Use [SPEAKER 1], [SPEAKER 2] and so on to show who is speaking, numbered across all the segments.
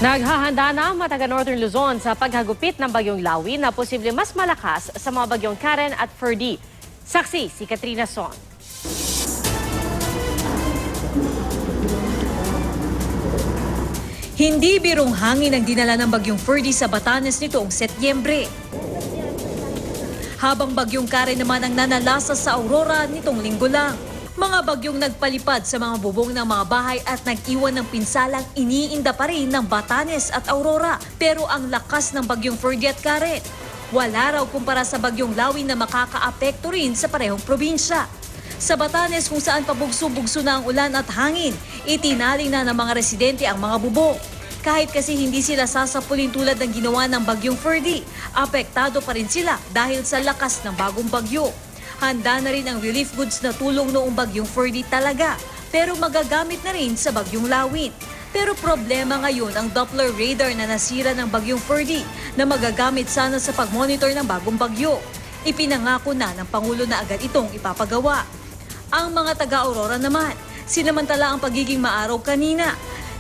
[SPEAKER 1] Naghahanda na ang mga taga Northern Luzon sa paghagupit ng bagyong Lawi na posible mas malakas sa mga bagyong Karen at Ferdy. Saksi si Katrina Son.
[SPEAKER 2] Hindi birong hangin ang dinala ng bagyong Ferdy sa Batanes nitoong Setyembre. Habang bagyong Karen naman ang nanalasa sa Aurora nitong linggo lang. Mga bagyong nagpalipad sa mga bubong ng mga bahay at nag-iwan ng pinsalang iniinda pa rin ng Batanes at Aurora. Pero ang lakas ng bagyong Ferdy at Karen, wala raw kumpara sa bagyong Lawi na makakaapekto rin sa parehong probinsya. Sa Batanes kung saan pabugso-bugso na ang ulan at hangin, itinaling na ng mga residente ang mga bubong. Kahit kasi hindi sila sasapulin tulad ng ginawa ng bagyong Ferdy, apektado pa rin sila dahil sa lakas ng bagong bagyo. Handa na rin ang relief goods na tulong noong bagyong Ferdy talaga, pero magagamit na rin sa bagyong Lawin. Pero problema ngayon ang Doppler radar na nasira ng bagyong Ferdy na magagamit sana sa pagmonitor ng bagong bagyo. Ipinangako na ng Pangulo na agad itong ipapagawa. Ang mga taga-Aurora naman, sinamantala ang pagiging maaraw kanina.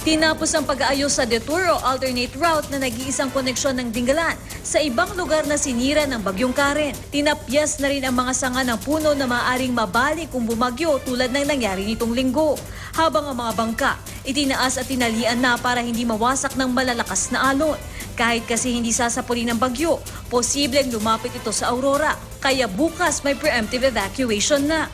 [SPEAKER 2] Tinapos ang pag-aayos sa detour o alternate route na nag-iisang koneksyon ng Dingalan sa ibang lugar na sinira ng bagyong Karen. Tinapyas na rin ang mga sanga ng puno na maaaring mabalik kung bumagyo tulad ng nangyari nitong linggo. Habang ang mga bangka, itinaas at tinalian na para hindi mawasak ng malalakas na alon. Kahit kasi hindi sasapulin ng bagyo, posibleng lumapit ito sa Aurora. Kaya bukas may preemptive evacuation na.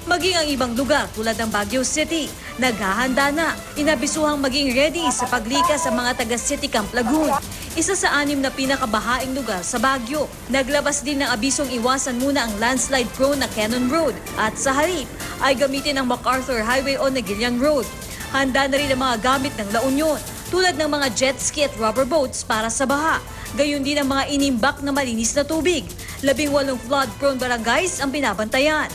[SPEAKER 2] Maging ang ibang lugar tulad ng Baguio City, naghahanda na, inabisuhang maging ready sa paglikas sa mga taga City Camp Lagoon. Isa sa 6 na pinakabahaing lugar sa Baguio. Naglabas din ng abisong iwasan muna ang landslide prone na Cannon Road at sa halip ay gamitin ang MacArthur Highway o Negilian Road. Handa na rin ang mga gamit ng La Union tulad ng mga jet ski at rubber boats para sa baha. Gayon din ang mga inimbak na malinis na tubig. 18 flood-prone barangays ang binabantayan.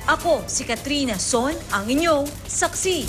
[SPEAKER 2] Ako, si Katrina Son, ang inyong saksi.